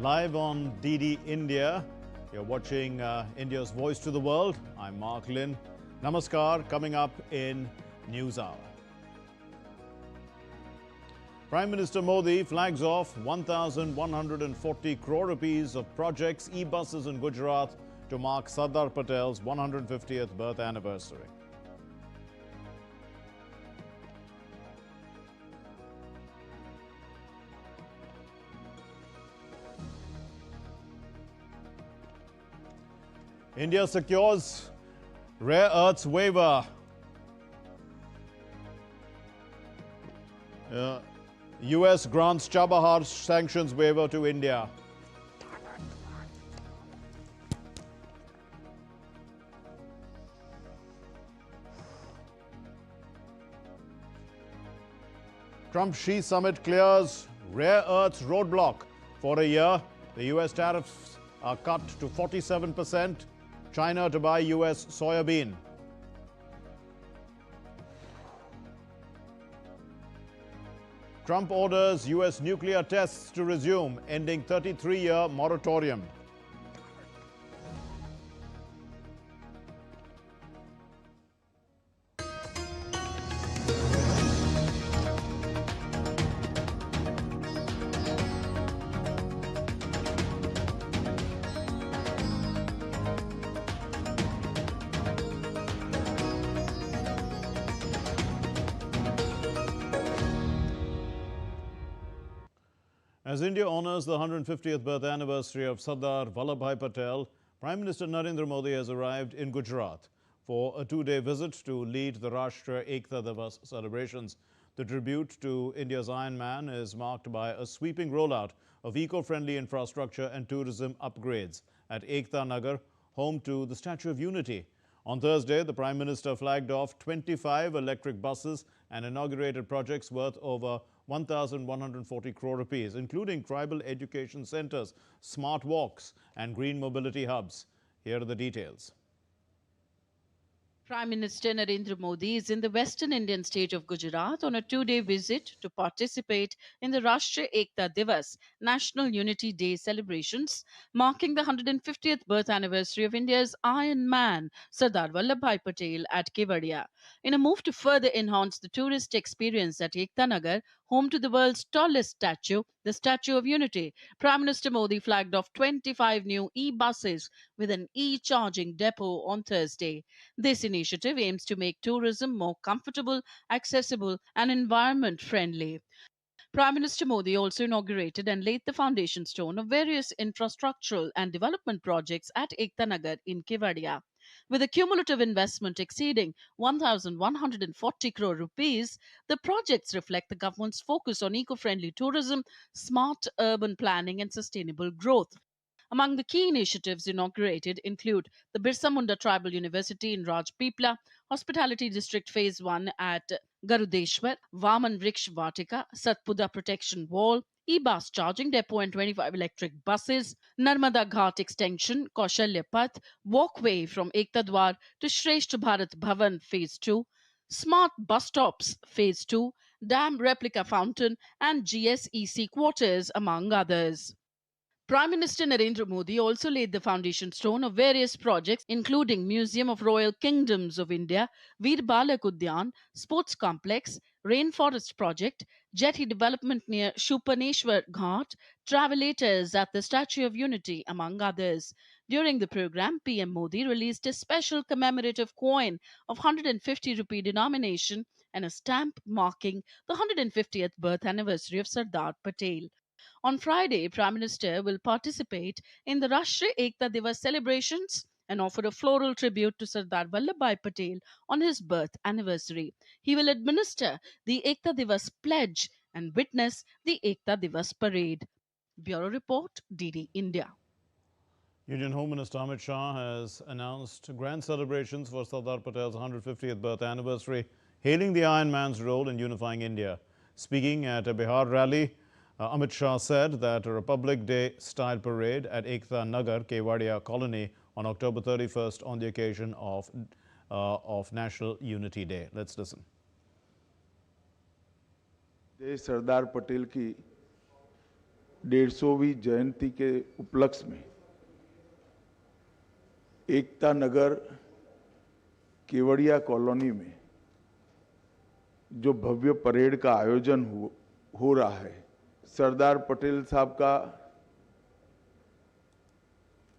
Live on DD India, you're watching India's Voice to the World. I'm Mark Lin. Namaskar, coming up in News Hour. Prime Minister Modi flags off 1,140 crore rupees of projects, e-buses in Gujarat to mark Sardar Patel's 150th birth anniversary. India secures rare earths waiver. US grants Chabahar sanctions waiver to India. Trump-Xi summit clears rare earths roadblock for a year. The US tariffs are cut to 47%. China to buy US soybean. Trump orders US nuclear tests to resume, ending 33-year moratorium. As India honors the 150th birth anniversary of Sardar Patel, Prime Minister Narendra Modi has arrived in Gujarat for a two-day visit to lead the Rashtriya Ekta Divas celebrations. The tribute to India's Iron Man is marked by a sweeping rollout of eco-friendly infrastructure and tourism upgrades at Ekta Nagar, home to the Statue of Unity. On Thursday, the Prime Minister flagged off 25 electric buses and inaugurated projects worth over 1,140 crore rupees, including tribal education centers, smart walks, and green mobility hubs. Here are the details. Prime Minister Narendra Modi is in the western Indian state of Gujarat on a two-day visit to participate in the Rashtriya Ekta Divas National Unity Day celebrations, marking the 150th birth anniversary of India's Iron Man, Sardar Patel at Kevadia. In a move to further enhance the tourist experience at Ekta Nagar, home to the world's tallest statue, the Statue of Unity, Prime Minister Modi flagged off 25 new e-buses with an e-charging depot on Thursday. This initiative aims to make tourism more comfortable, accessible, and environment friendly. Prime Minister Modi also inaugurated and laid the foundation stone of various infrastructural and development projects at Ekta Nagar in Kevadia. With a cumulative investment exceeding 1,140 crore rupees, the projects reflect the government's focus on eco-friendly tourism, smart urban planning, and sustainable growth. Among the key initiatives inaugurated include the Birsa Munda Tribal University in Rajpipla, Hospitality District Phase 1 at Garudeshwar, Vaman Vriksh Vatika, Satpuda Protection Wall, e-bus charging depot and 25 electric buses, Narmada Ghat extension, Kaushalya Path, walkway from Ekta Dwar to Shresth Bharat Bhavan Phase 2, smart bus stops Phase 2, dam replica fountain and GSEC quarters among others. Prime Minister Narendra Modi also laid the foundation stone of various projects, including Museum of Royal Kingdoms of India, Veer Balak Udyan, Sports Complex, Rainforest Project, jetty development near Shupaneshwar Ghat, travelators at the Statue of Unity, among others. During the program, PM Modi released a special commemorative coin of 150 rupee denomination and a stamp marking the 150th birth anniversary of Sardar Patel. On Friday, Prime Minister will participate in the Rashtriya Ekta Divas celebrations and offer a floral tribute to Sardar Vallabhbhai Patel on his birth anniversary. He will administer the Ekta Divas pledge and witness the Ekta Divas parade. Bureau Report, DD India. Union Home Minister Amit Shah has announced grand celebrations for Sardar Patel's 150th birth anniversary, hailing the Iron Man's role in unifying India. Speaking at a Bihar rally, Amit Shah said that a Republic Day style parade at Ekta Nagar, Kevadia colony on October 31st on the occasion of National Unity Day. Let's listen. Sardar Patel की 150वीं जयंती के उपलक्ष्य में Ekta Nagar Kevadia colony में जो भव्य parade का आयोजन हो रहा है, सरदार पटेल साहब का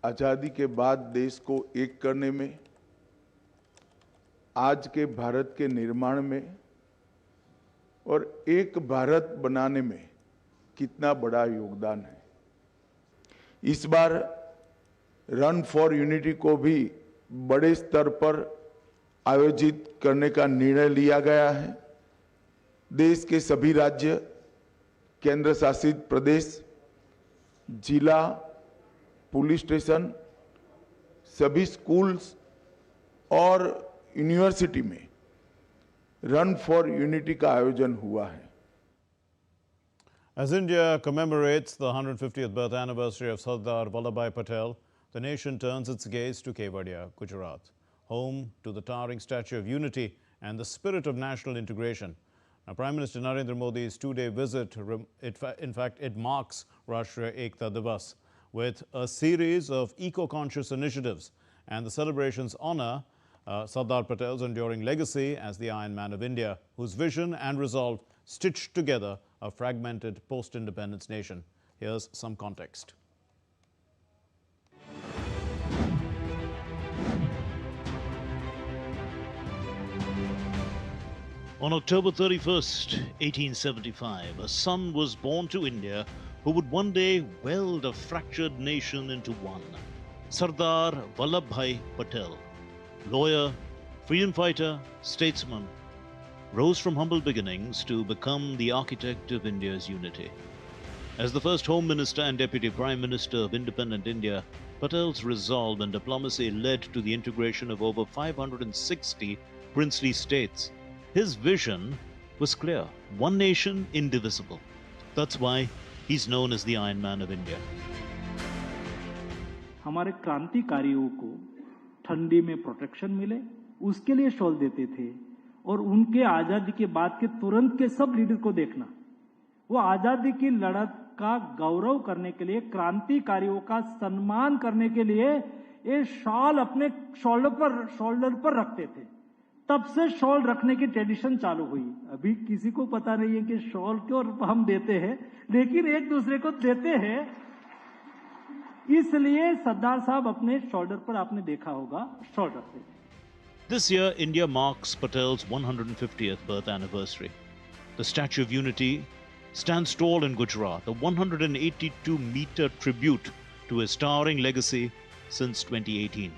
आजादी के बाद देश को एक करने में, आज के भारत के निर्माण में और एक भारत बनाने में कितना बड़ा योगदान है। इस बार रन फॉर यूनिटी को भी बड़े स्तर पर आयोजित करने का निर्णय लिया गया है। देश के सभी राज्य, केंद्र शासित प्रदेश, जिला, पुलिस स्टेशन, सभी स्कूल्स और यूनिवर्सिटी में रन फॉर यूनिटी का आयोजन हुआ है। As India commemorates the 150th birth anniversary of Sardar Patel, the nation turns its gaze to Kevadia, Gujarat, home to the towering Statue of Unity and the spirit of national integration. Now, Prime Minister Narendra Modi's two-day visit, in fact, it marks Rashtriya Ekta Divas with a series of eco-conscious initiatives, and the celebrations honor Sardar Patel's enduring legacy as the Iron Man of India, whose vision and resolve stitched together a fragmented post-independence nation. Here's some context. On October 31st, 1875, a son was born to India who would one day weld a fractured nation into one. Sardar Vallabhbhai Patel, lawyer, freedom fighter, statesman, rose from humble beginnings to become the architect of India's unity. As the first Home Minister and Deputy Prime Minister of independent India, Patel's resolve and diplomacy led to the integration of over 560 princely states. His vision was clear: one nation, indivisible. That's why he's known as the Iron Man of India. हमारे क्रांतिकारियों को ठंडी में protection मिले, उसके लिए shawl देते थे। और उनके आजादी के बाद के तुरंत के सब लीडर को देखना, वो आजादी की लड़त का गौरव करने के लिए, क्रांतिकारियों का सम्मान करने के लिए ये शॉल अपने शोल्डर पर रखते थे। तब से शॉल रखने की ट्रेडिशन चालू हुई। अभी किसी को पता नहीं है कि शॉल क्यों हम देते हैं, लेकिन एक दूसरे को देते हैं। इसलिए सरदार साहब अपने शोल्डर पर, आपने देखा होगा, शॉल रखते थे। This year, India marks Patel's 150th birth anniversary. The Statue of Unity stands tall in Gujarat, a 182-meter tribute to his towering legacy since 2018.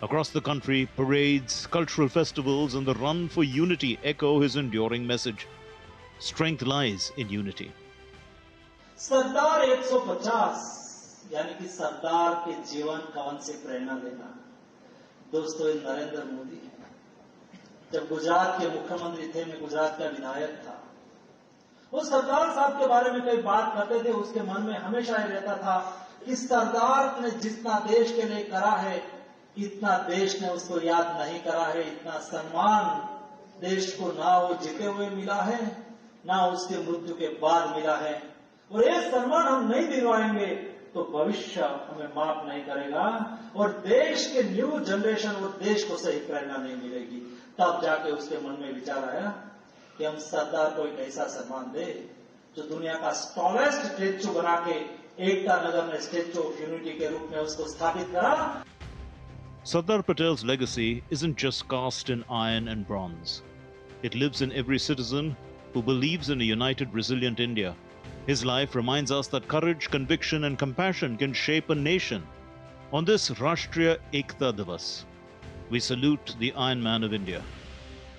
Across the country, parades, cultural festivals, and the run for unity echo his enduring message. Strength lies in unity. सरदार 150 यानी कि सरदार के जीवन कावन से प्रेरणा लेना। दोस्तों, ये नरेंद्र मोदी है। जब गुजरात के मुख्यमंत्री थे, मैं गुजरात का विधायक था, वो सरदार साहब के बारे में कई बात करते थे। उसके मन में हमेशा ये रहता था कि सरदार ने जितना देश के लिए करा है, इतना देश ने उसको याद नहीं करा है। इतना सम्मान देश को ना वो जीते हुए मिला है, ना उसके मृत्यु के बाद मिला है। और ये सम्मान हम नहीं दिलवाएंगे तो भविष्य हमें माफ नहीं करेगा और देश के न्यू जनरेशन और देश को सही प्रेरणा नहीं मिलेगी। तब जाके उसके मन में विचार आया कि हम सरदार को एक ऐसा सम्मान दे जो दुनिया का टॉलेस्ट स्टैच्यू बना के एकता नगर में स्टैच्यू ऑफ यूनिटी के रूप में उसको स्थापित करा। Sardar Patel's legacy isn't just cast in iron and bronze. It lives in every citizen who believes in a united, resilient India. His life reminds us that courage, conviction, and compassion can shape a nation. On this Rashtriya Ekta Divas, we salute the Iron Man of India.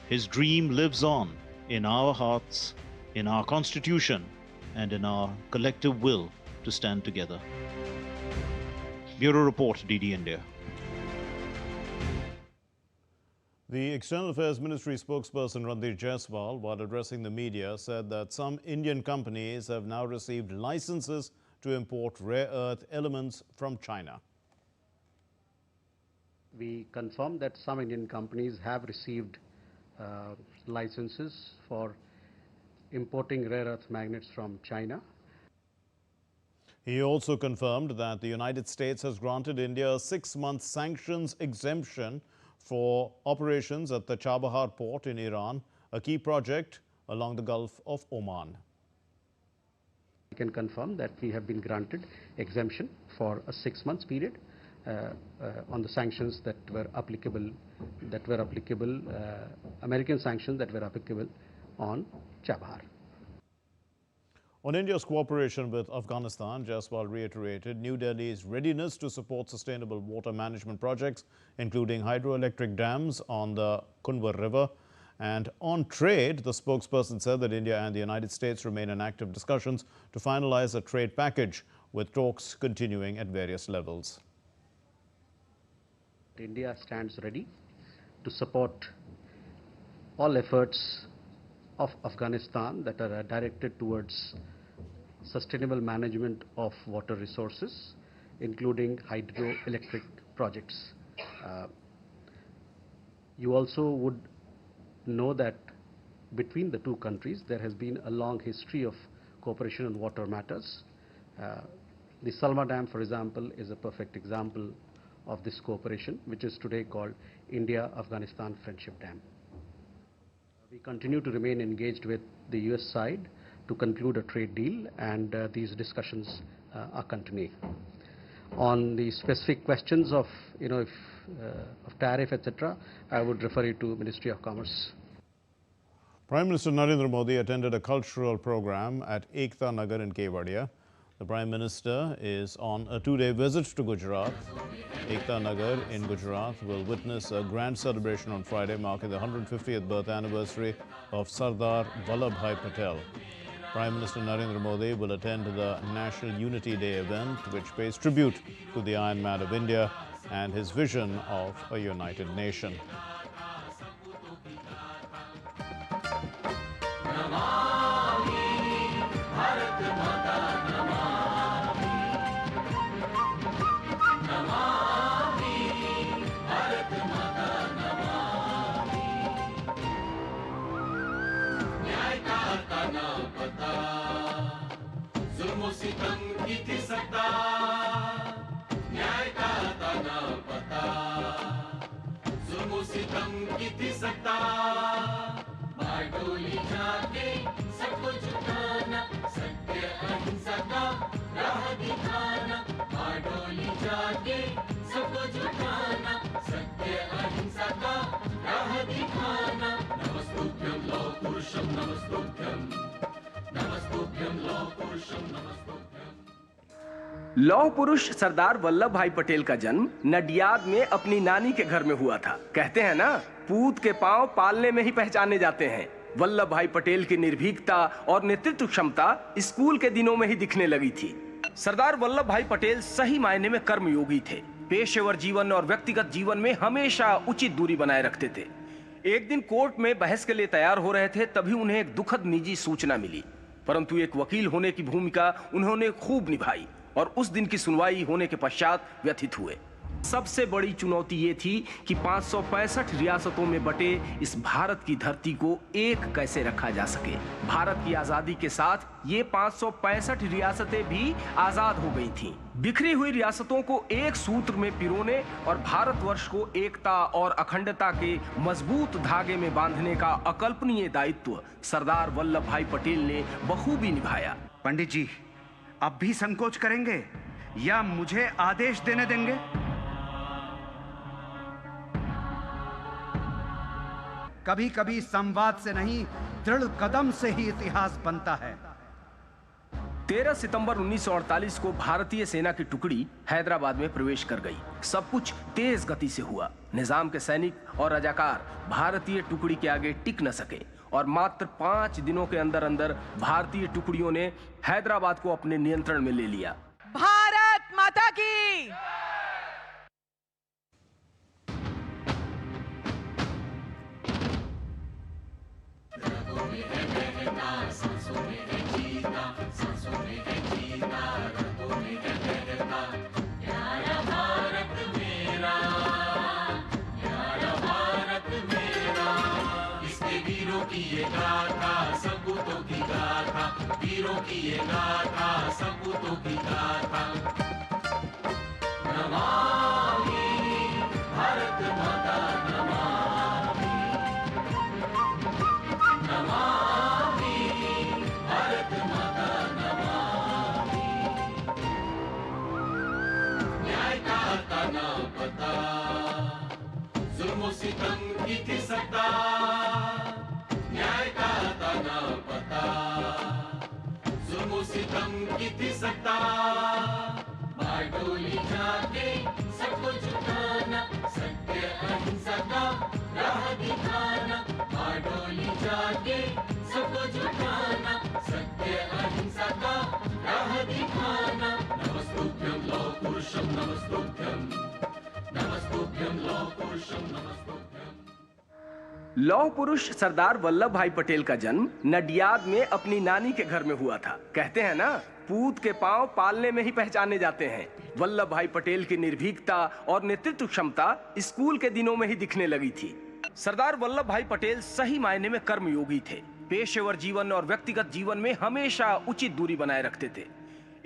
His dream lives on in our hearts, in our constitution, and in our collective will to stand together. Bureau Report, DD India. The External Affairs Ministry spokesperson Ranveer Jaiswal, while addressing the media, said that some Indian companies have now received licenses to import rare earth elements from China. We confirm that some Indian companies have received licenses for importing rare earth magnets from China. He also confirmed that the United States has granted India a 6-month sanctions exemption for operations at the Chabahar Port in Iran, a key project along the Gulf of Oman. I can confirm that we have been granted exemption for a 6-month period on the sanctions that were applicable, American sanctions that were applicable on Chabahar. On India's cooperation with Afghanistan, Jaiswal reiterated New Delhi's readiness to support sustainable water management projects, including hydroelectric dams on the Kunwar River. And on trade, the spokesperson said that India and the United States remain in active discussions to finalize a trade package, with talks continuing at various levels. India stands ready to support all efforts of Afghanistan that are directed towards sustainable management of water resources, including hydroelectric projects. You also would know that between the two countries there has been a long history of cooperation on water matters. The Salma Dam, for example, is a perfect example of this cooperation, which is today called India-Afghanistan Friendship Dam. We continue to remain engaged with the US side to conclude a trade deal, and these discussions are continuing. On the specific questions of, of tariff, etc., I would refer you to Ministry of Commerce. Prime Minister Narendra Modi attended a cultural program at Ekta Nagar in Kevadia. The Prime Minister is on a 2-day visit to Gujarat. Ekta Nagar in Gujarat will witness a grand celebration on Friday, marking the 150th birth anniversary of Sardar Vallabhbhai Patel. Prime Minister Narendra Modi will attend the National Unity Day event, which pays tribute to the Iron Man of India and his vision of a united nation. लौह पुरुष सरदार वल्लभ भाई पटेल का जन्म नडियाद में अपनी नानी के घर में हुआ था। कहते हैं ना, पूत के पांव पालने में ही पहचाने जाते हैं। वल्लभ भाई पटेल की निर्भीकता और नेतृत्व क्षमता स्कूल के दिनों में ही दिखने लगी थी। सरदार वल्लभ भाई पटेल सही मायने में कर्मयोगी थे। पेशेवर जीवन और व्यक्तिगत जीवन में हमेशा उचित दूरी बनाए रखते थे। एक दिन कोर्ट में बहस के लिए तैयार हो रहे थे, तभी उन्हें एक दुखद निजी सूचना मिली, परंतु एक वकील होने की भूमिका उन्होंने खूब निभाई और उस दिन की सुनवाई होने के पश्चात व्यथित हुए। सबसे बड़ी चुनौती ये थी कि 565 रियासतों में बटे इस भारत की धरती को एक कैसे रखा जा सके। भारत की आजादी के साथ ये 565 रियासतें भी आजाद हो गई थीं। बिखरी हुई रियासतों को एक सूत्र में पिरोने और भारतवर्ष को एकता और अखंडता के मजबूत धागे में बांधने का अकल्पनीय दायित्व सरदार वल्लभ भाई पटेल ने बखूबी निभाया। पंडित जी, अब भी संकोच करेंगे या मुझे आदेश देने देंगे? कभी कभी संवाद से नहीं, दृढ़ कदम से ही इतिहास बनता है। 13 सितंबर 1948 को भारतीय सेना की टुकड़ी हैदराबाद में प्रवेश कर गई। सब कुछ तेज गति से हुआ। निजाम के सैनिक और रजाकार भारतीय टुकड़ी के आगे टिक न सके और मात्र 5 दिनों के अंदर अंदर भारतीय टुकड़ियों ने हैदराबाद को अपने नियंत्रण में ले लिया। भारत माता की। इसके वीरों की ये गाथा सपूतों की गाथा, वीरों की ये गाथा सपूतों की गाथा। नमामि भारत माता नमामि, नमामि भारत माता नमामि। न्याय का आता ना पता, जुल्म सितम की थी सत्ता, न्याय का आता ना पता, जुल्म सितम की थी सत्ता। बारडोली जाके सबको झुकाना, सत्य अहिंसा का राह दिखाना। बारडोली जाके सबको झुकाना, सत्य अहिंसा का राह दिखाना। नमस्तुभ्यं लौह पुरुषं नमस्तुभ्यं, नमस्तुभ्यं लौह पुरुषं नमस्तुभ्यं। लौह पुरुष सरदार वल्लभ भाई पटेल का जन्म नडियाद में अपनी नानी के घर में हुआ था। कहते हैं ना, पूत के पांव पालने में ही पहचाने जाते हैं। वल्लभ भाई पटेल की निर्भीकता और नेतृत्व क्षमता स्कूल के दिनों में ही दिखने लगी थी। सरदार वल्लभ भाई पटेल सही मायने में कर्मयोगी थे। पेशेवर जीवन और व्यक्तिगत जीवन में हमेशा उचित दूरी बनाए रखते थे।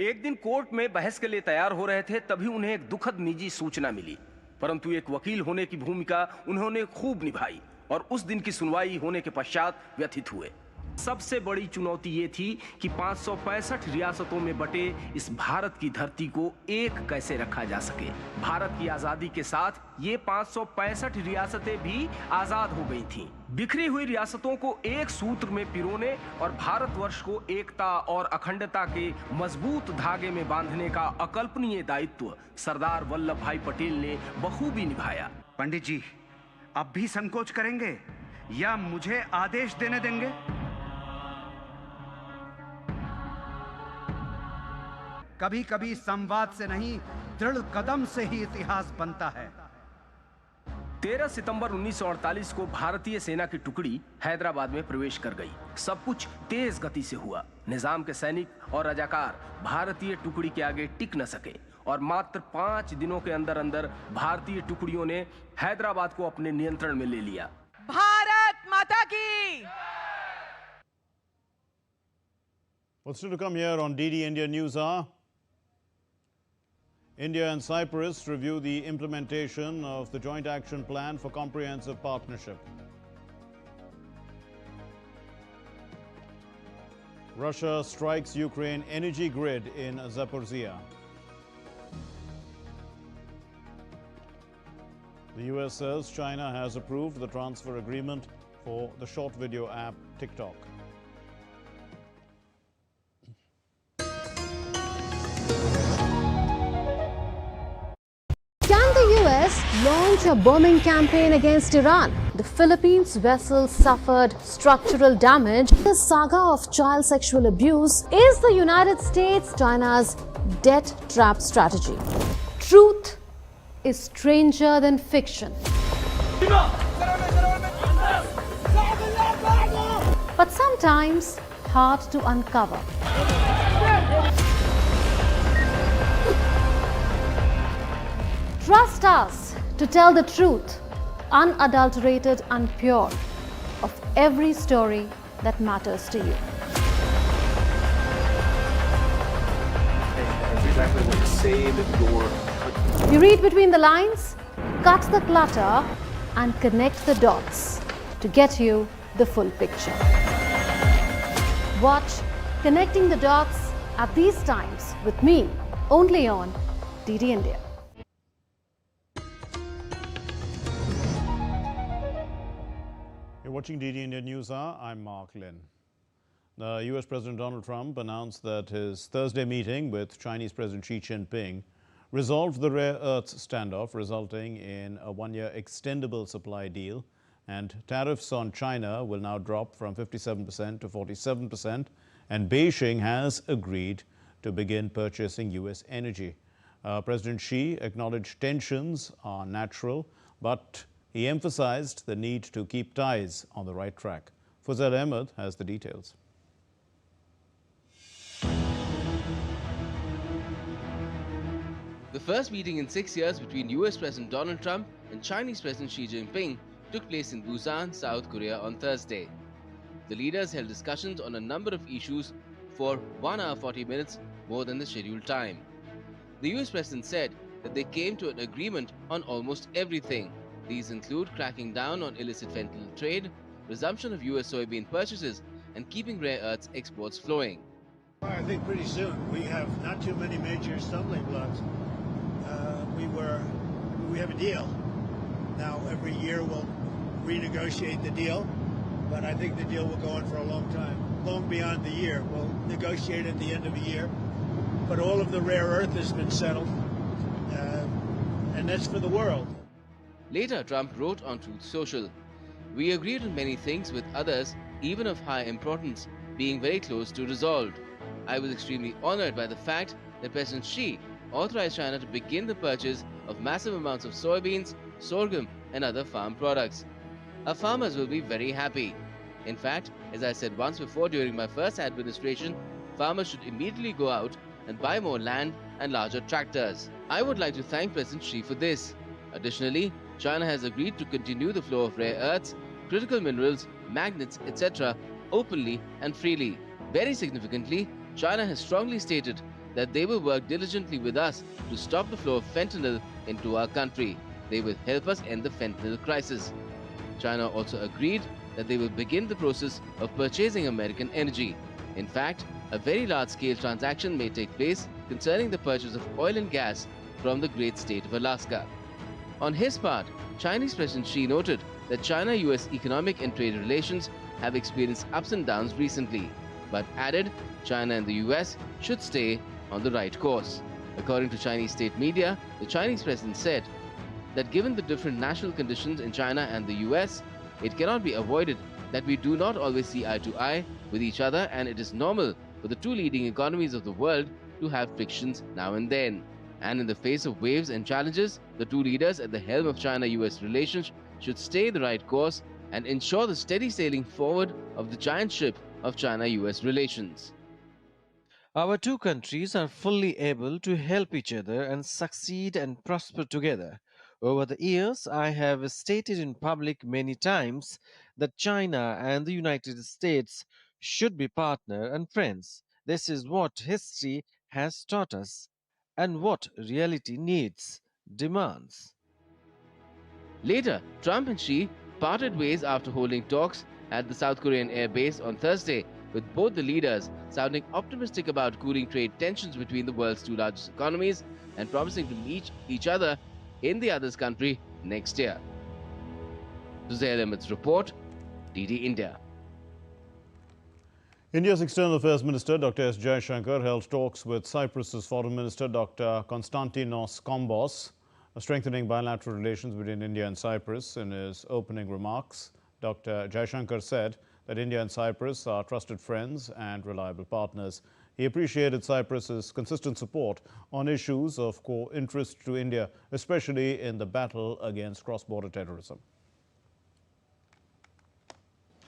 एक दिन कोर्ट में बहस के लिए तैयार हो रहे थे, तभी उन्हें एक दुखद निजी सूचना मिली। परंतु एक वकील होने की भूमिका उन्होंने खूब निभाई और उस दिन की सुनवाई होने के पश्चात व्यथित हुए। सबसे बड़ी चुनौती ये थी कि 565 रियासतों में बटे इस भारत की धरती को एक कैसे रखा जा सके। भारत की आजादी के साथ ये 565 रियासतें भी आजाद हो गई थीं। बिखरी हुई रियासतों को एक सूत्र में पिरोने और भारतवर्ष को एकता और अखंडता के मजबूत धागे में बांधने का अकल्पनीय दायित्व सरदार वल्लभ भाई पटेल ने बखूबी निभाया। पंडित जी, अब भी संकोच करेंगे या मुझे आदेश देने देंगे? कभी कभी संवाद से नहीं, दृढ़ कदम से ही इतिहास बनता है। 13 सितंबर 1948 को भारतीय सेना की टुकड़ी हैदराबाद में प्रवेश कर गई। सब कुछ तेज गति से हुआ। निजाम के सैनिक और रजाकार भारतीय टुकड़ी के आगे टिक न सके और मात्र 5 दिनों के अंदर अंदर भारतीय टुकड़ियों ने हैदराबाद को अपने नियंत्रण में ले लिया। भारत माता की। What's still to come here on DD India News Hour? India and Cyprus review the implementation of the Joint Action Plan for Comprehensive Partnership. Russia strikes Ukraine energy grid in Zaporizhia. The US says China has approved the transfer agreement for the short video app TikTok. Can the US launch a bombing campaign against Iran? The Philippines vessel suffered structural damage. The saga of child sexual abuse is the United States China's debt trap strategy. Truth is stranger than fiction. But sometimes hard to uncover. Trust us to tell the truth, unadulterated and pure, of every story that matters to you. Exactly what saved your country. You read between the lines, cut the clutter, and connect the dots to get you the full picture. Watch Connecting the Dots at these times with me, only on DD India. You're watching DD India News Hour. I'm Mark Lin. The US President Donald Trump announced that his Thursday meeting with Chinese President Xi Jinping resolved the rare earths standoff, resulting in a one-year extendable supply deal, and tariffs on China will now drop from 57% to 47%, and Beijing has agreed to begin purchasing US energy. President Xi acknowledged tensions are natural, but he emphasized the need to keep ties on the right track. Fuzail Ahmed has the details. The first meeting in 6 years between US President Donald Trump and Chinese President Xi Jinping took place in Busan, South Korea on Thursday. The leaders held discussions on a number of issues for 1 hour 40 minutes more than the scheduled time. The US President said that they came to an agreement on almost everything. These include cracking down on illicit fentanyl trade, resumption of US soybean purchases, and keeping rare earths exports flowing. I think pretty soon. We have not too many major stumbling blocks. We have a deal. Now every year we'll renegotiate the deal, but I think the deal will go on for a long time, long beyond the year. We'll negotiate at the end of the year, but all of the rare earth has been settled, and that's for the world. Later, Trump wrote on Truth Social, "We agreed on many things with others, even of high importance, being very close to resolved. I was extremely honored by the fact that President Xi authorized China to begin the purchase of massive amounts of soybeans, sorghum, and other farm products. Our farmers will be very happy. In fact, as I said once before during my first administration, farmers should immediately go out and buy more land and larger tractors. I would like to thank President Xi for this. Additionally, China has agreed to continue the flow of rare earths, critical minerals, magnets, etc. openly and freely. Very significantly, China has strongly stated that they will work diligently with us to stop the flow of fentanyl into our country. They will help us end the fentanyl crisis. China also agreed that they will begin the process of purchasing American energy. In fact, a very large-scale transaction may take place concerning the purchase of oil and gas from the great state of Alaska." On his part, Chinese President Xi noted that China-US economic and trade relations have experienced ups and downs recently, but added China and the US should stay on the right course. According to Chinese state media, the Chinese president said that given the different national conditions in China and the US, it cannot be avoided that we do not always see eye to eye with each other, and it is normal for the two leading economies of the world to have frictions now and then. And in the face of waves and challenges, the two leaders at the helm of China-US relations should stay the right course and ensure the steady sailing forward of the giant ship of China-US relations. Our two countries are fully able to help each other and succeed and prosper together. Over the years, I have stated in public many times that China and the United States should be partner and friends. This is what history has taught us and what reality needs, demands. Later, Trump and Xi parted ways after holding talks at the South Korean air base on Thursday, with both the leaders sounding optimistic about cooling trade tensions between the world's two largest economies and promising to meet each other in the other's country next year. Zuzair Ahmed's report, DD India. India's External Affairs Minister Dr. S. Jaishankar held talks with Cyprus's Foreign Minister Dr. Konstantinos Kombos, strengthening bilateral relations between India and Cyprus. In his opening remarks, Dr. Jaishankar said that India and Cyprus are trusted friends and reliable partners. He appreciated Cyprus's consistent support on issues of core interest to India, especially in the battle against cross-border terrorism.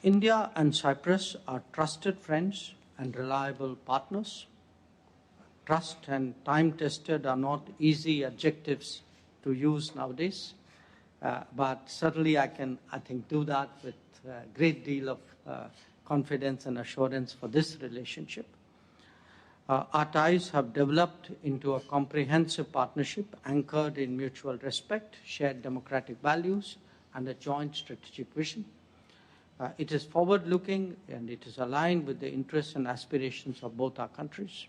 India and Cyprus are trusted friends and reliable partners. Trust and time-tested are not easy adjectives to use nowadays, but certainly I think, do that with a great deal of confidence and assurance for this relationship. Our ties have developed into a comprehensive partnership anchored in mutual respect, shared democratic values, and a joint strategic vision. It is forward-looking and it is aligned with the interests and aspirations of both our countries.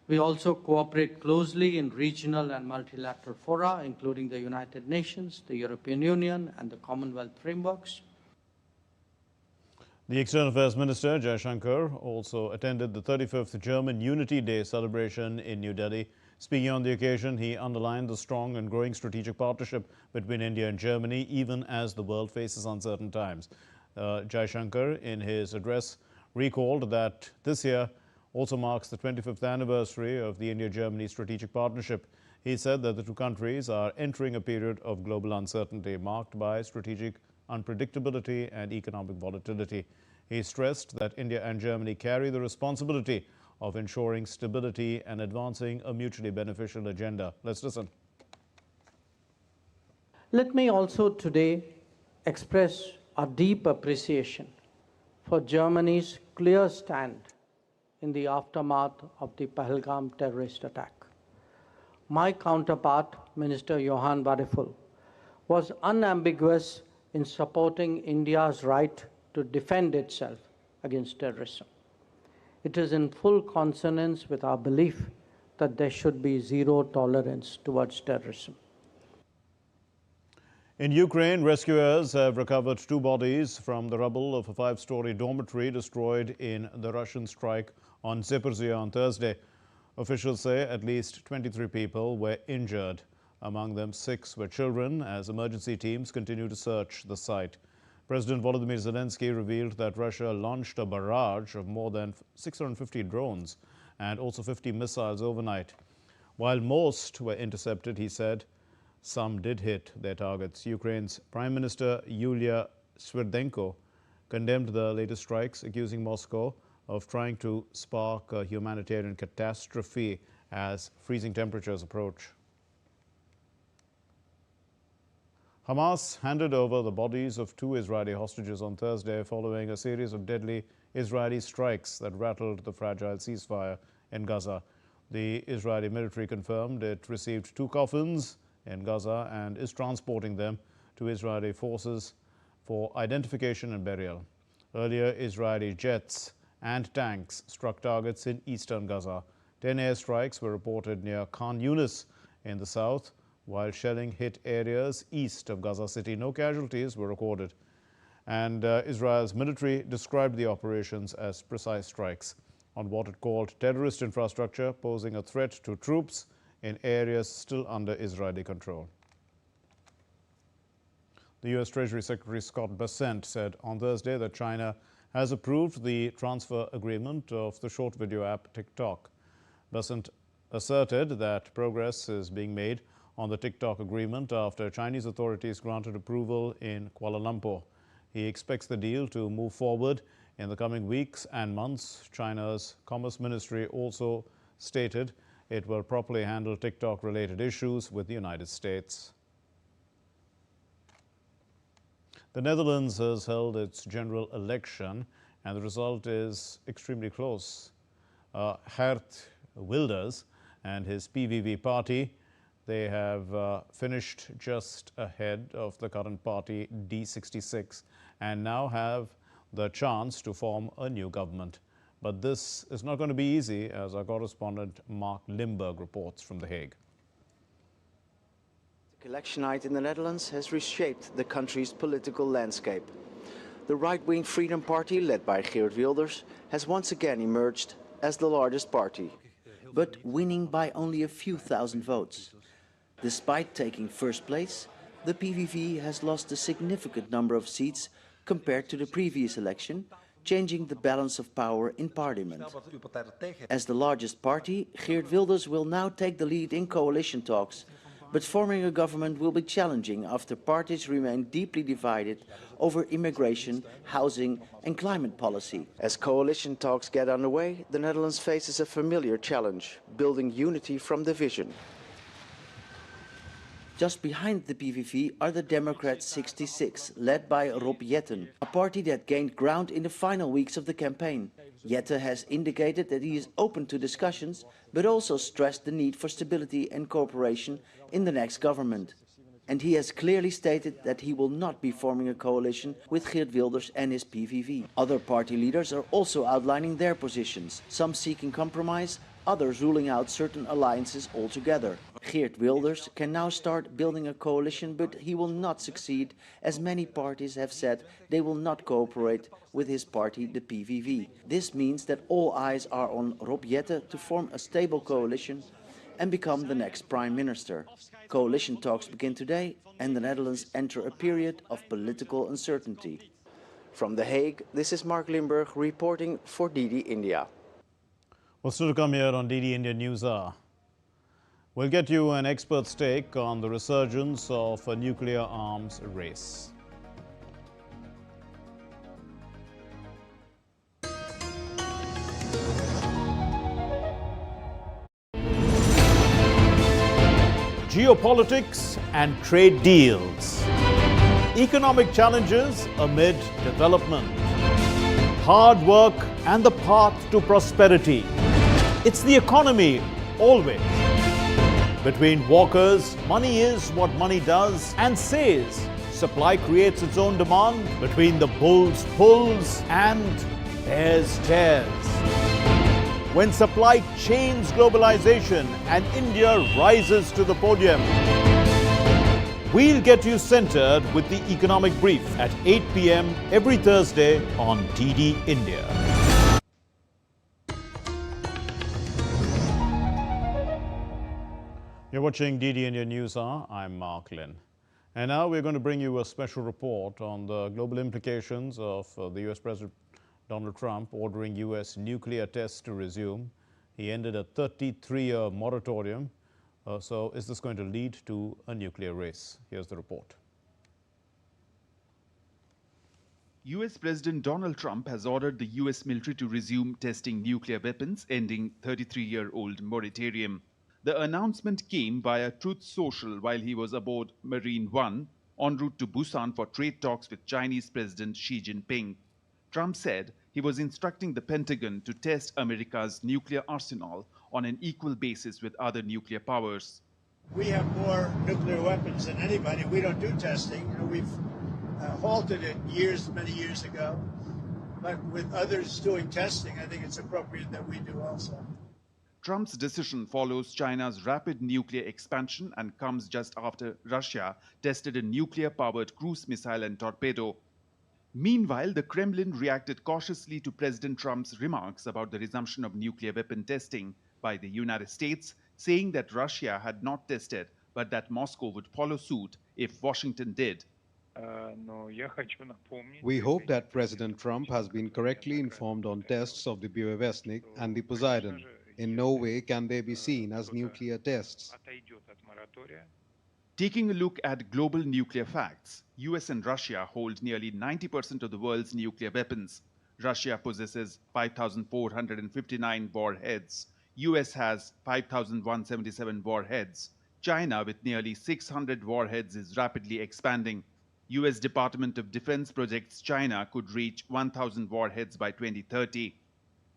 We also cooperate closely in regional and multilateral fora, including the United Nations, the European Union, and the Commonwealth frameworks. The External Affairs Minister, Jaishankar, also attended the 35th German Unity Day celebration in New Delhi. Speaking on the occasion, he underlined the strong and growing strategic partnership between India and Germany, even as the world faces uncertain times. Jaishankar, in his address, recalled that this year also marks the 25th anniversary of the India-Germany strategic partnership. He said that the two countries are entering a period of global uncertainty marked by strategic unpredictability and economic volatility. He stressed that India and Germany carry the responsibility of ensuring stability and advancing a mutually beneficial agenda. Let's listen. Let me also today express our deep appreciation for Germany's clear stand in the aftermath of the Pahalgam terrorist attack. My counterpart, Minister Johann Vadeful, was unambiguous in supporting India's right to defend itself against terrorism. It is in full consonance with our belief that there should be zero tolerance towards terrorism. In Ukraine, rescuers have recovered 2 bodies from the rubble of a 5-story dormitory destroyed in the Russian strike on Zaporizhzhia on Thursday. Officials say at least 23 people were injured. Among them, 6 were children as emergency teams continue to search the site. President Volodymyr Zelensky revealed that Russia launched a barrage of more than 650 drones and also 50 missiles overnight. While most were intercepted, he said, some did hit their targets. Ukraine's Prime Minister Yulia Sverdenko condemned the latest strikes, accusing Moscow of trying to spark a humanitarian catastrophe as freezing temperatures approach. Hamas handed over the bodies of 2 Israeli hostages on Thursday following a series of deadly Israeli strikes that rattled the fragile ceasefire in Gaza. The Israeli military confirmed it received 2 coffins in Gaza and is transporting them to Israeli forces for identification and burial. Earlier, Israeli jets and tanks struck targets in eastern Gaza. 10 airstrikes were reported near Khan Yunis in the south, while shelling hit areas east of Gaza City. No casualties were recorded. And Israel's military described the operations as precise strikes on what it called terrorist infrastructure, posing a threat to troops in areas still under Israeli control. The U.S. Treasury Secretary Scott Bessent said on Thursday that China has approved the transfer agreement of the short video app TikTok. Bessent asserted that progress is being made on the TikTok agreement after Chinese authorities granted approval in Kuala Lumpur. He expects the deal to move forward in the coming weeks and months. China's Commerce Ministry also stated it will properly handle TikTok-related issues with the United States. The Netherlands has held its general election, and the result is extremely close. Geert Wilders and his PVV party, they have finished just ahead of the current party D66 and now have the chance to form a new government. But this is not going to be easy, as our correspondent Mark Limburg reports from The Hague. Election night in the Netherlands has reshaped the country's political landscape. The right-wing Freedom Party, led by Geert Wilders, has once again emerged as the largest party, but winning by only a few thousand votes. Despite taking first place, the PVV has lost a significant number of seats compared to the previous election, changing the balance of power in parliament. As the largest party, Geert Wilders will now take the lead in coalition talks, but forming a government will be challenging after parties remain deeply divided over immigration, housing and climate policy. As coalition talks get underway, the Netherlands faces a familiar challenge, building unity from division. Just behind the PVV are the Democrats 66, led by Rob Jetten, a party that gained ground in the final weeks of the campaign. Jetten has indicated that he is open to discussions, but also stressed the need for stability and cooperation in the next government. And he has clearly stated that he will not be forming a coalition with Geert Wilders and his PVV. Other party leaders are also outlining their positions, some seeking compromise, others ruling out certain alliances altogether. Geert Wilders can now start building a coalition, but he will not succeed, as many parties have said they will not cooperate with his party, the PVV. This means that all eyes are on Rob Jetten to form a stable coalition and become the next prime minister. Coalition talks begin today, and the Netherlands enter a period of political uncertainty. From The Hague, this is Mark Limburg reporting for DD India. Well, still to come here on DD India News Hour. We'll get you an expert's take on the resurgence of a nuclear arms race. Geopolitics and trade deals. Economic challenges amid development. Hard work and the path to prosperity. It's the economy, always. Between walkers, money is what money does and says. Supply creates its own demand. Between the bulls pulls and bears tears. When supply chains globalization and India rises to the podium. We'll get you centered with the economic brief at 8 p.m. every Thursday on DD India. You're watching DD India News Hour. I'm Mark Lynn. And now we're going to bring you a special report on the global implications of the US President Donald Trump ordering US nuclear tests to resume. He ended a 33-year moratorium. So is this going to lead to a nuclear race? Here's the report. US President Donald Trump has ordered the US military to resume testing nuclear weapons, ending 33-year-old moratorium. The announcement came via Truth Social while he was aboard Marine One en route to Busan for trade talks with Chinese President Xi Jinping. Trump said he was instructing the Pentagon to test America's nuclear arsenal on an equal basis with other nuclear powers. We have more nuclear weapons than anybody. We don't do testing. We've halted it many years ago. But with others doing testing, I think it's appropriate that we do also. Trump's decision follows China's rapid nuclear expansion and comes just after Russia tested a nuclear-powered cruise missile and torpedo. Meanwhile, the Kremlin reacted cautiously to President Trump's remarks about the resumption of nuclear weapon testing by the United States, saying that Russia had not tested, but that Moscow would follow suit if Washington did. We hope that President Trump has been correctly informed on tests of the Burevestnik and the Poseidon. In no way can they be seen as nuclear tests. Taking a look at global nuclear facts, US and Russia hold nearly 90% of the world's nuclear weapons. Russia possesses 5,459 warheads. US has 5,177 warheads. China, with nearly 600 warheads, is rapidly expanding. US Department of Defense projects China could reach 1,000 warheads by 2030.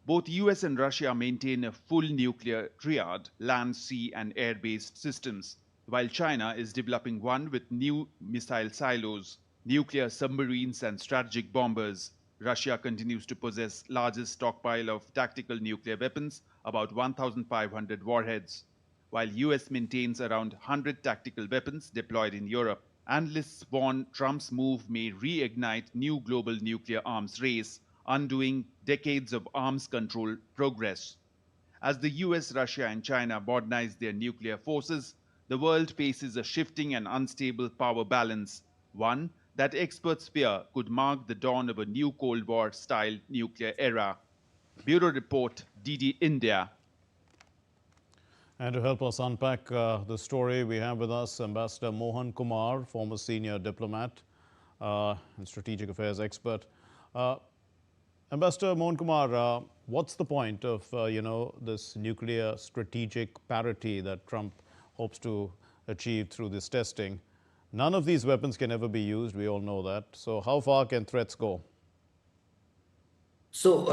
Both US and Russia maintain a full nuclear triad, land, sea, and air-based systems, while China is developing one with new missile silos, nuclear submarines, and strategic bombers. Russia continues to possess largest stockpile of tactical nuclear weapons, about 1,500 warheads, while US maintains around 100 tactical weapons deployed in Europe. Analysts warn Trump's move may reignite new global nuclear arms race, undoing decades of arms control progress. As the US, Russia, and China modernize their nuclear forces, the world faces a shifting and unstable power balance, one that experts fear could mark the dawn of a new Cold War-style nuclear era. Bureau Report, DD India. And to help us unpack the story, we have with us Ambassador Mohan Kumar, former senior diplomat and strategic affairs expert. Ambassador Mohan Kumar, what's the point of, this nuclear strategic parity that Trump hopes to achieve through this testing? None of these weapons can ever be used. We all know that. So how far can threats go? So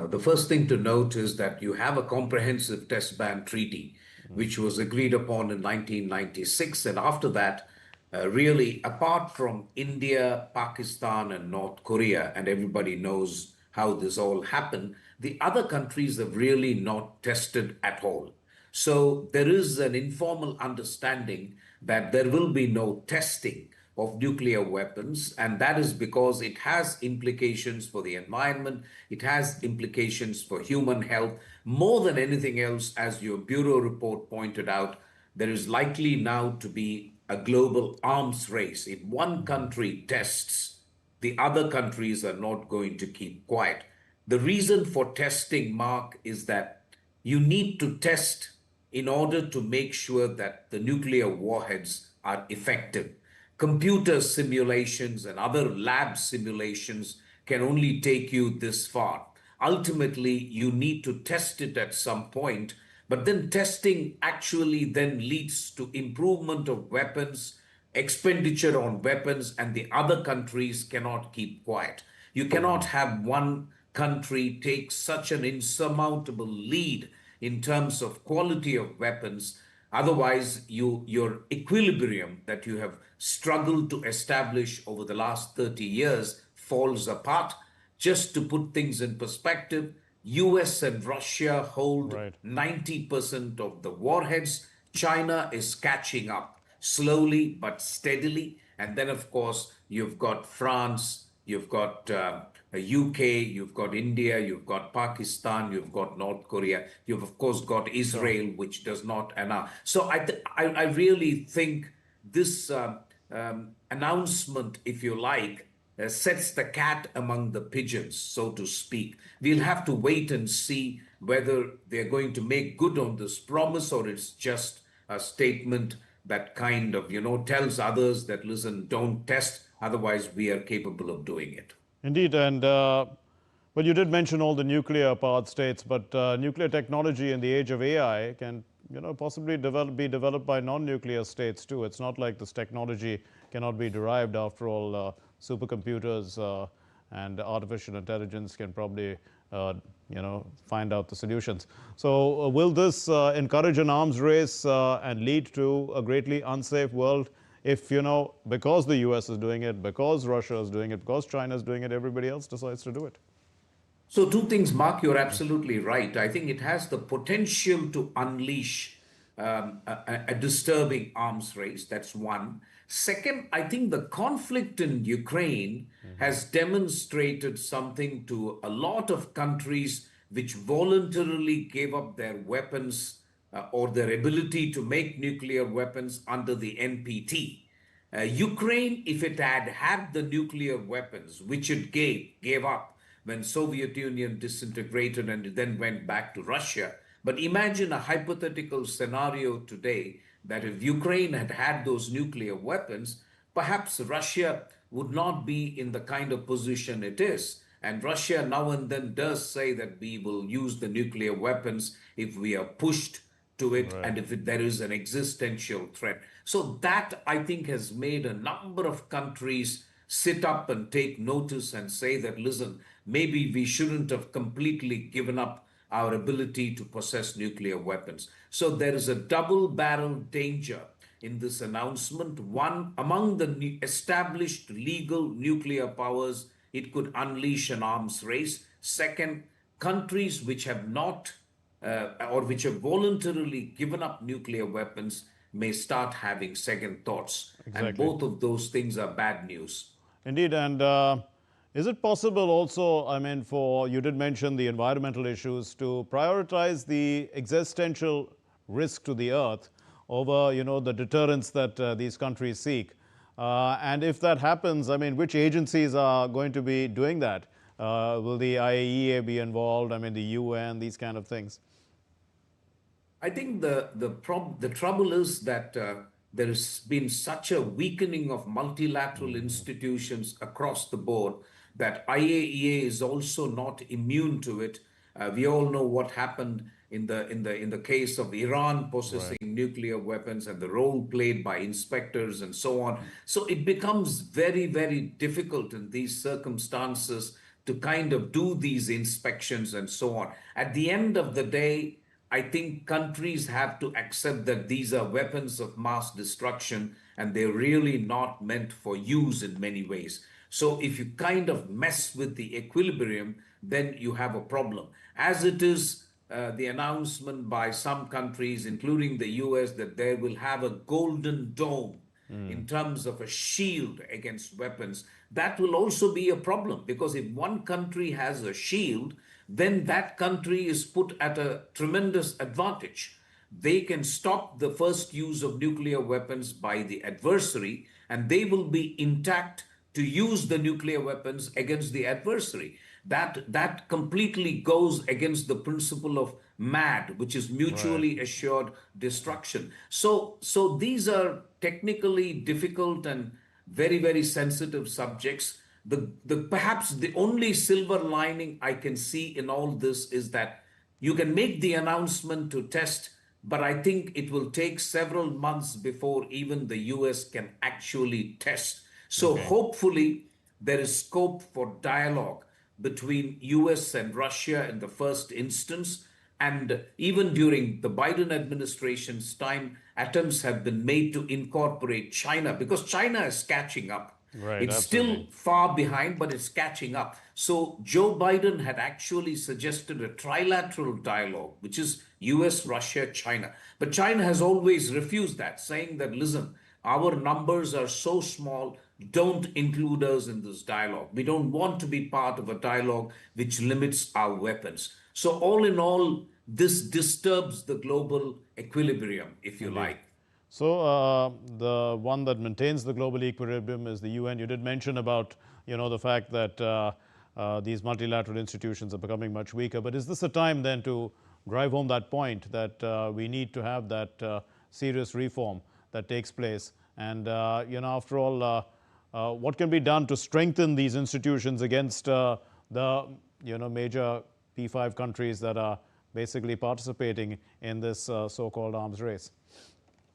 the first thing to note is that you have a comprehensive test ban treaty, which was agreed upon in 1996. And after that, really, apart from India, Pakistan, and North Korea, and everybody knows how this all happened, the other countries have really not tested at all. So there is an informal understanding that there will be no testing of nuclear weapons, and that is because it has implications for the environment, it has implications for human health. More than anything else, as your Bureau report pointed out, there is likely now to be a global arms race. If one country tests, the other countries are not going to keep quiet. The reason for testing, Mark, is that you need to test in order to make sure that the nuclear warheads are effective. Computer simulations and other lab simulations can only take you this far. Ultimately, you need to test it at some point, but then testing actually then leads to improvement of weapons, expenditure on weapons, and the other countries cannot keep quiet. You cannot have one country take such an insurmountable lead in terms of quality of weapons. Otherwise, your equilibrium that you have struggled to establish over the last 30 years falls apart. Just to put things in perspective, US and Russia hold 90% of the warheads. China is catching up slowly but steadily. And then, of course, you've got France, you've got UK, you've got India, you've got Pakistan, you've got North Korea, you've, of course, got Israel, which does not announce. So I really think this announcement, if you like, sets the cat among the pigeons, so to speak. We'll have to wait and see whether they're going to make good on this promise, or it's just a statement that kind of, tells others that, listen, don't test, otherwise we are capable of doing it. Indeed, and well, you did mention all the nuclear-powered states, but nuclear technology in the age of AI can, possibly be developed by non-nuclear states too. It's not like this technology cannot be derived. After all, supercomputers and artificial intelligence can probably, find out the solutions. So will this encourage an arms race and lead to a greatly unsafe world if, because the US is doing it, because Russia is doing it, because China is doing it, everybody else decides to do it? So two things, Mark, you're absolutely right. I think it has the potential to unleash a disturbing arms race. That's one. Second, I think the conflict in Ukraine has demonstrated something to a lot of countries which voluntarily gave up their weapons or their ability to make nuclear weapons under the NPT. Ukraine, if it had had the nuclear weapons, which it gave up when Soviet Union disintegrated and then went back to Russia. But imagine a hypothetical scenario today that if Ukraine had had those nuclear weapons, perhaps Russia would not be in the kind of position it is. And Russia now and then does say that we will use the nuclear weapons if we are pushed to it and if there is an existential threat. So that, I think, has made a number of countries sit up and take notice and say that, listen, maybe we shouldn't have completely given up our ability to possess nuclear weapons. So there is a double-barreled danger in this announcement. One, among the established legal nuclear powers, it could unleash an arms race. Second, countries which have not or which have voluntarily given up nuclear weapons may start having second thoughts. Exactly. And both of those things are bad news. Indeed, and is it possible also, you did mention the environmental issues, to prioritize the existential risk to the earth over, the deterrence that these countries seek? And if that happens, which agencies are going to be doing that? Will the IAEA be involved? The UN, these kind of things? I think the trouble is that there has been such a weakening of multilateral institutions across the board that IAEA is also not immune to it. We all know what happened in the case of Iran possessing nuclear weapons and the role played by inspectors and so on. So it becomes very, very difficult in these circumstances to kind of do these inspections and so on. At the end of the day, I think countries have to accept that these are weapons of mass destruction and they're really not meant for use in many ways. So if you kind of mess with the equilibrium, then you have a problem. As it is, the announcement by some countries, including the US, that they will have a golden dome in terms of a shield against weapons, that will also be a problem, because if one country has a shield, then that country is put at a tremendous advantage. They can stop the first use of nuclear weapons by the adversary, and they will be intact to use the nuclear weapons against the adversary. That completely goes against the principle of MAD, which is mutually assured destruction. So these are technically difficult and very, very sensitive subjects. Perhaps the only silver lining I can see in all this is that you can make the announcement to test but I think it will take several months before even the US can actually test. So hopefully there is scope for dialogue between US and Russia in the first instance. And even during the Biden administration's time, attempts have been made to incorporate China because China is catching up. Right, It's absolutely. still far behind, but it's catching up. So Joe Biden had actually suggested a trilateral dialogue, which is US, Russia, China. But China has always refused that, saying that, listen, our numbers are so small, don't include us in this dialogue. We don't want to be part of a dialogue which limits our weapons. So all in all, this disturbs the global equilibrium, if you like. So the one that maintains the global equilibrium is the UN. You did mention about, the fact that these multilateral institutions are becoming much weaker. But is this a time then to drive home that point that we need to have that serious reform that takes place? And, after all, what can be done to strengthen these institutions against the, major P5 countries that are basically participating in this so-called arms race?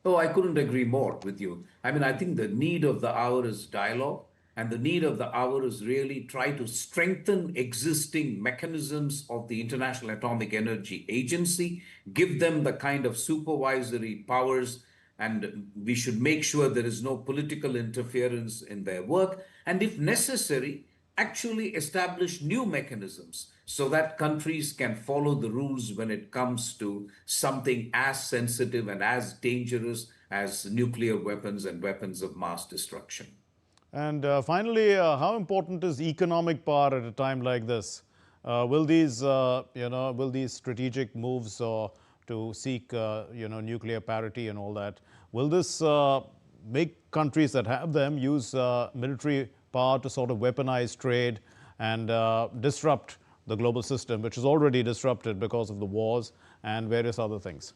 Oh, I couldn't agree more with you. I mean, I think the need of the hour is dialogue, and the need of the hour is really try to strengthen existing mechanisms of the International Atomic Energy Agency, give them the kind of supervisory powers, and we should make sure there is no political interference in their work, and if necessary, actually establish new mechanisms so that countries can follow the rules when it comes to something as sensitive and as dangerous as nuclear weapons and weapons of mass destruction. And finally, how important is economic power at a time like this? Will these strategic moves to seek, nuclear parity and all that, will this make countries that have them use military power to sort of weaponize trade and disrupt the global system, which is already disrupted because of the wars and various other things?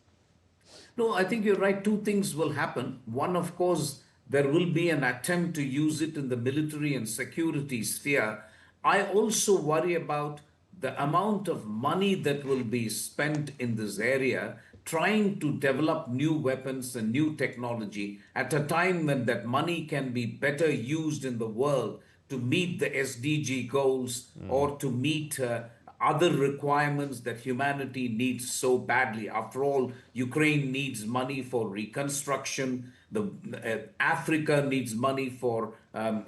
No, I think you're right. Two things will happen. One, of course, there will be an attempt to use it in the military and security sphere. I also worry about the amount of money that will be spent in this area trying to develop new weapons and new technology at a time when that money can be better used in the world to meet the SDG goals or to meet other requirements that humanity needs so badly. After all, Ukraine needs money for reconstruction. Africa needs money for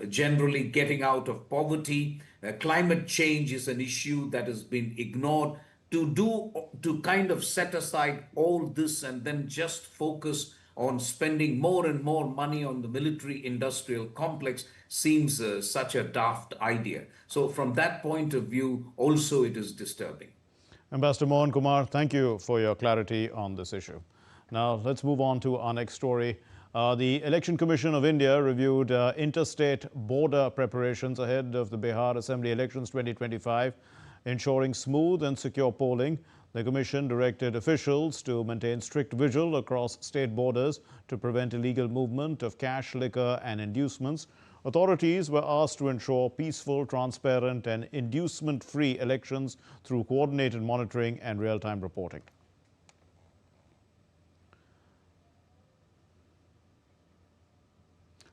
generally getting out of poverty. Climate change is an issue that has been ignored. To kind of set aside all this and then just focus on spending more and more money on the military industrial complex seems such a daft idea. So from that point of view, also it is disturbing. Ambassador Mohan Kumar, thank you for your clarity on this issue. Now let's move on to our next story. The Election Commission of India reviewed interstate border preparations ahead of the Bihar Assembly elections 2025, ensuring smooth and secure polling. The Commission directed officials to maintain strict vigil across state borders to prevent illegal movement of cash, liquor and inducements. Authorities were asked to ensure peaceful, transparent and inducement-free elections through coordinated monitoring and real-time reporting.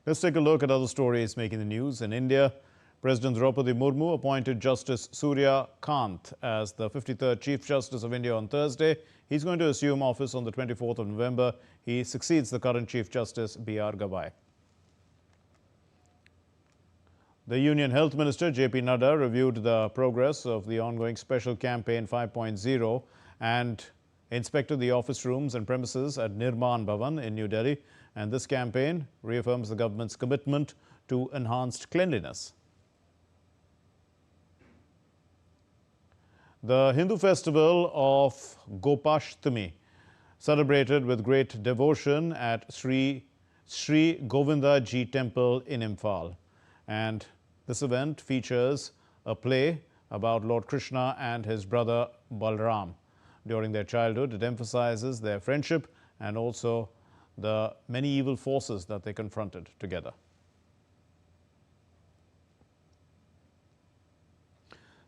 Let's take a look at other stories making the news. In India, President Draupadi Murmu appointed Justice Surya Kant as the 53rd Chief Justice of India on Thursday. He's going to assume office on the 24th of November. He succeeds the current Chief Justice, B.R. Gavai. The Union Health Minister, J.P. Nadda, reviewed the progress of the ongoing Special Campaign 5.0 and inspected the office rooms and premises at Nirman Bhavan in New Delhi. And this campaign reaffirms the government's commitment to enhanced cleanliness. The Hindu festival of Gopashtami, celebrated with great devotion at Sri Govinda Ji Temple in Imphal. And this event features a play about Lord Krishna and his brother Balram. During their childhood, it emphasizes their friendship and also the many evil forces that they confronted together.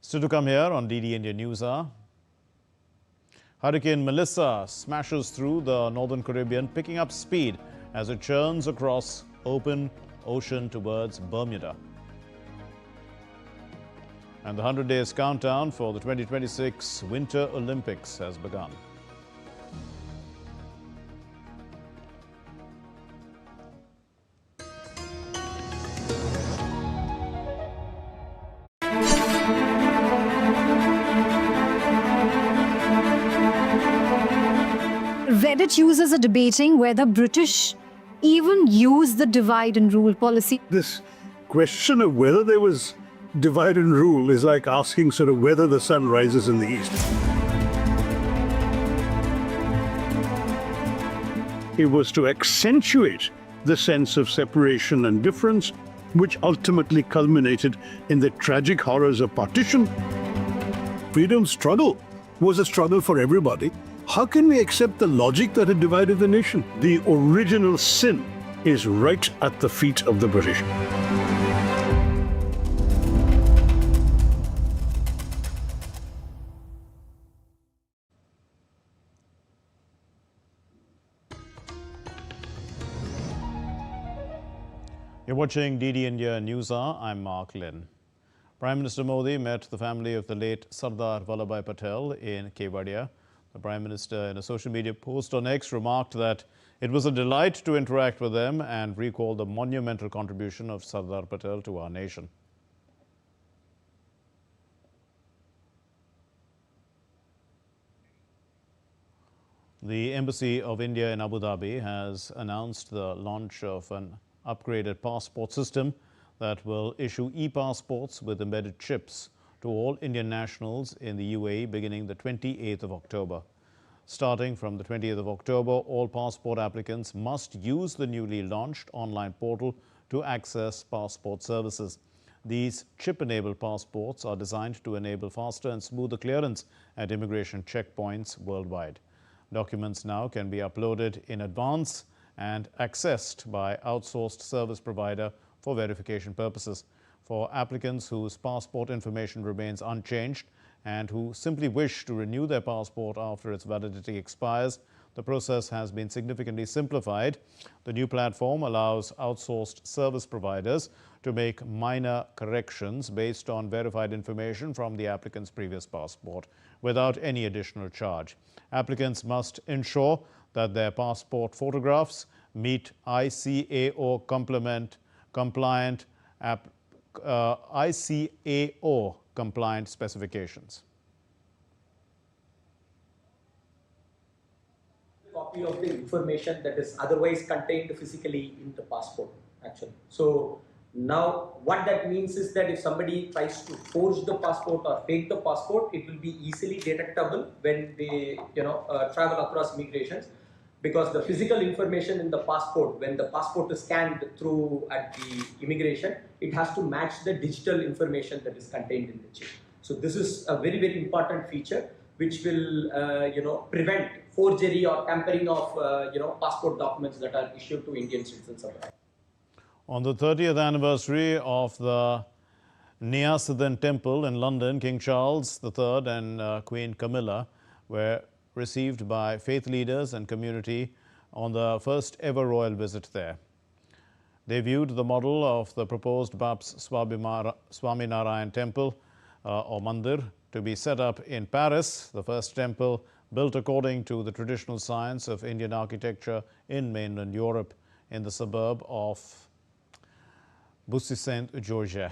Still to come here on DD India News Hour. Hurricane Melissa smashes through the northern Caribbean, picking up speed as it churns across open ocean towards Bermuda. And the 100 days countdown for the 2026 Winter Olympics has begun. Reddit users are debating whether British even use the divide and rule policy. This question of whether there was divide and rule is like asking sort of whether the sun rises in the east. It was to accentuate the sense of separation and difference, which ultimately culminated in the tragic horrors of partition. Freedom struggle was a struggle for everybody. How can we accept the logic that had divided the nation? The original sin is right at the feet of the British. You're watching DD India News Hour. I'm Mark Lynn. Prime Minister Modi met the family of the late Sardar Vallabhbhai Patel in Kevadia. The Prime Minister, in a social media post on X, remarked that it was a delight to interact with them and recall the monumental contribution of Sardar Patel to our nation. The Embassy of India in Abu Dhabi has announced the launch of an upgraded passport system that will issue e-passports with embedded chips to all Indian nationals in the UAE beginning the 28th of October. Starting from the 20th of October, all passport applicants must use the newly launched online portal to access passport services. These chip-enabled passports are designed to enable faster and smoother clearance at immigration checkpoints worldwide. Documents now can be uploaded in advance and accessed by outsourced service provider for verification purposes. For applicants whose passport information remains unchanged and who simply wish to renew their passport after its validity expires, the process has been significantly simplified. The new platform allows outsourced service providers to make minor corrections based on verified information from the applicant's previous passport without any additional charge. Applicants must ensure that their passport photographs meet ICAO compliant specifications. Copy of the information that is otherwise contained physically in the passport, actually. So now what that means is that if somebody tries to forge the passport or fake the passport, it will be easily detectable when they travel across migrations, because the physical information in the passport, when the passport is scanned through at the immigration, it has to match the digital information that is contained in the chip. So this is a very, very important feature which will prevent forgery or tampering of passport documents that are issued to Indian citizens abroad. On the 30th anniversary of the Niacin Temple in London, King Charles III and Queen Camilla were received by faith leaders and community on the first ever royal visit there. They viewed the model of the proposed Baps Swaminarayan Temple or Mandir to be set up in Paris, the first temple built according to the traditional science of Indian architecture in mainland Europe in the suburb of Bussy-Saint-Georges.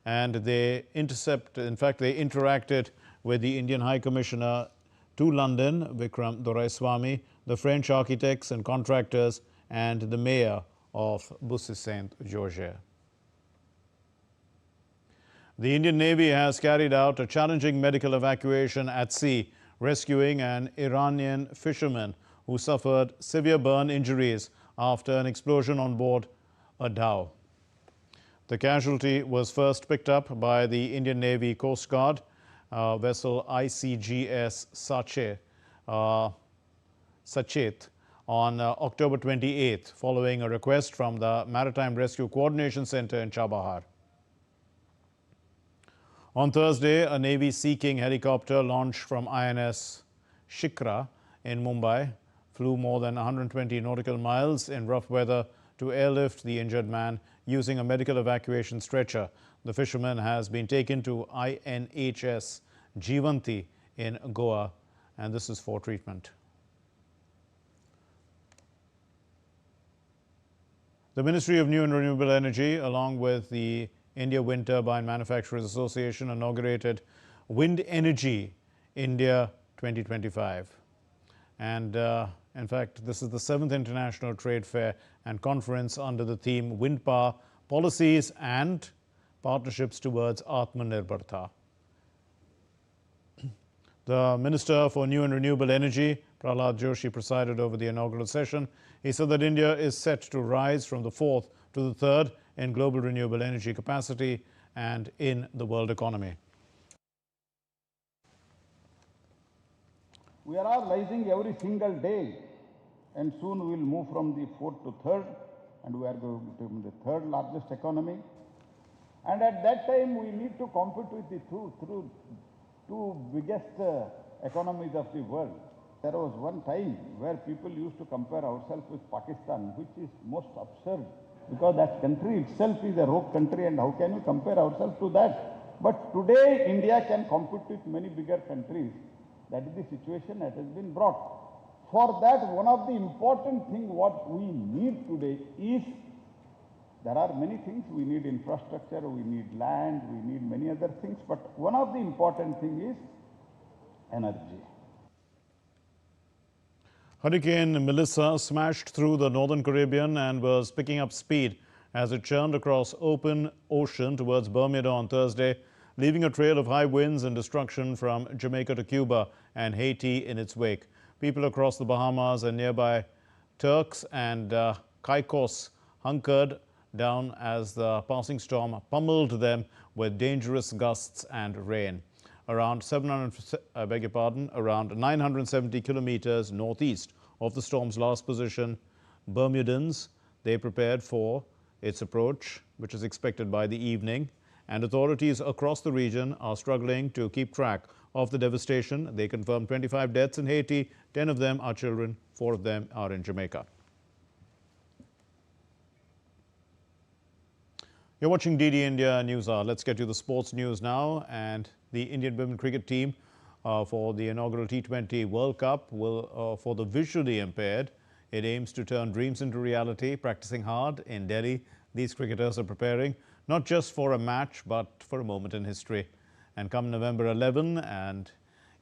And they interacted with the Indian High Commissioner to London, Vikram Doraiswamy, the French architects and contractors, and the mayor of Bussy-Saint-Georges. The Indian Navy has carried out a challenging medical evacuation at sea, rescuing an Iranian fisherman who suffered severe burn injuries after an explosion on board a dhow. The casualty was first picked up by the Indian Navy Coast Guard vessel ICGS Sachet on October 28th, following a request from the Maritime Rescue Coordination Center in Chabahar. On Thursday, a Navy Sea King helicopter launched from INS Shikra in Mumbai flew more than 120 nautical miles in rough weather to airlift the injured man using a medical evacuation stretcher. The fisherman has been taken to INHS Jivanti in Goa, and this is for treatment. The Ministry of New and Renewable Energy, along with the India Wind Turbine Manufacturers Association, inaugurated Wind Energy India 2025. And in fact, this is the 7th International Trade Fair and Conference under the theme Wind Power, Policies and Partnerships Towards Atmanirbharta. The Minister for New and Renewable Energy, Prahlad Joshi, presided over the inaugural session. He said that India is set to rise from the 4th to the 3rd in global renewable energy capacity and in the world economy. We are all rising every single day, and soon we will move from the 4th to 3rd, and we are going to be the 3rd largest economy. And at that time, we need to compete with the two biggest economies of the world. There was one time where people used to compare ourselves with Pakistan, which is most absurd, because that country itself is a rogue country, and how can you compare ourselves to that? But today, India can compete with many bigger countries. That is the situation that has been brought. For that, one of the important things what we need today is, there are many things. We need infrastructure, we need land, we need many other things, but one of the important things is energy. Hurricane Melissa smashed through the northern Caribbean and was picking up speed as it churned across open ocean towards Bermuda on Thursday, leaving a trail of high winds and destruction from Jamaica to Cuba and Haiti in its wake. People across the Bahamas and nearby Turks and Caicos hunkered down as the passing storm pummeled them with dangerous gusts and rain. Around 970 kilometers northeast of the storm's last position, Bermudans, they prepared for its approach, which is expected by the evening, and authorities across the region are struggling to keep track of the devastation. They confirmed 25 deaths in Haiti, 10 of them are children, 4 of them are in Jamaica. You're watching DD India News Hour. Let's get to the sports news now. And the Indian women cricket team for the inaugural T20 World Cup will, for the visually impaired, it aims to turn dreams into reality. Practicing hard in Delhi, these cricketers are preparing not just for a match, but for a moment in history. And come November 11, and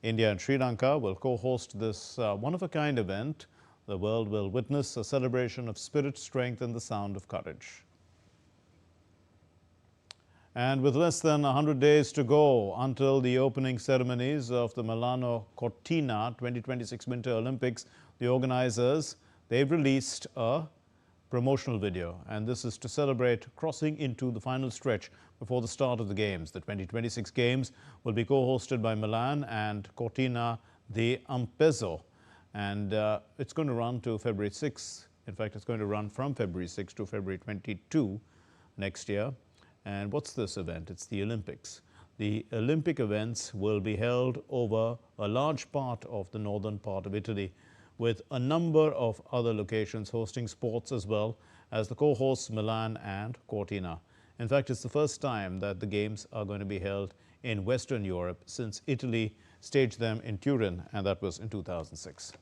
India and Sri Lanka will co-host this one-of-a-kind event. The world will witness a celebration of spirit, strength, and the sound of courage. And with less than 100 days to go until the opening ceremonies of the Milano Cortina 2026 Winter Olympics, the organizers, they've released a promotional video, and this is to celebrate crossing into the final stretch before the start of the Games. The 2026 Games will be co-hosted by Milan and Cortina d'Ampezzo, and it's going to run to February 6th. In fact, it's going to run from February 6th to February 22 next year. And what's this event? It's the Olympics. The Olympic events will be held over a large part of the northern part of Italy, with a number of other locations hosting sports as well as the co-hosts Milan and Cortina. In fact, it's the first time that the Games are going to be held in Western Europe since Italy staged them in Turin, and that was in 2006.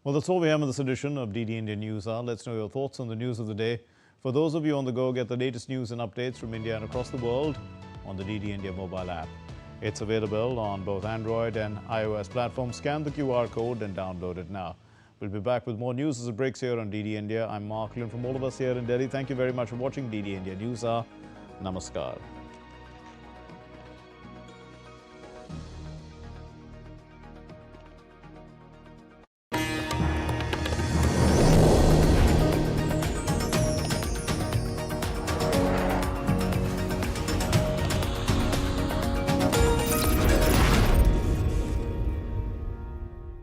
Well, that's all we have in this edition of DD India News Hour. Let's know your thoughts on the news of the day. For those of you on the go, get the latest news and updates from India and across the world on the DD India mobile app. It's available on both Android and iOS platforms. Scan the QR code and download it now. We'll be back with more news as it breaks here on DD India. I'm Mark Lynn from all of us here in Delhi. Thank you very much for watching DD India News Hour. Namaskar.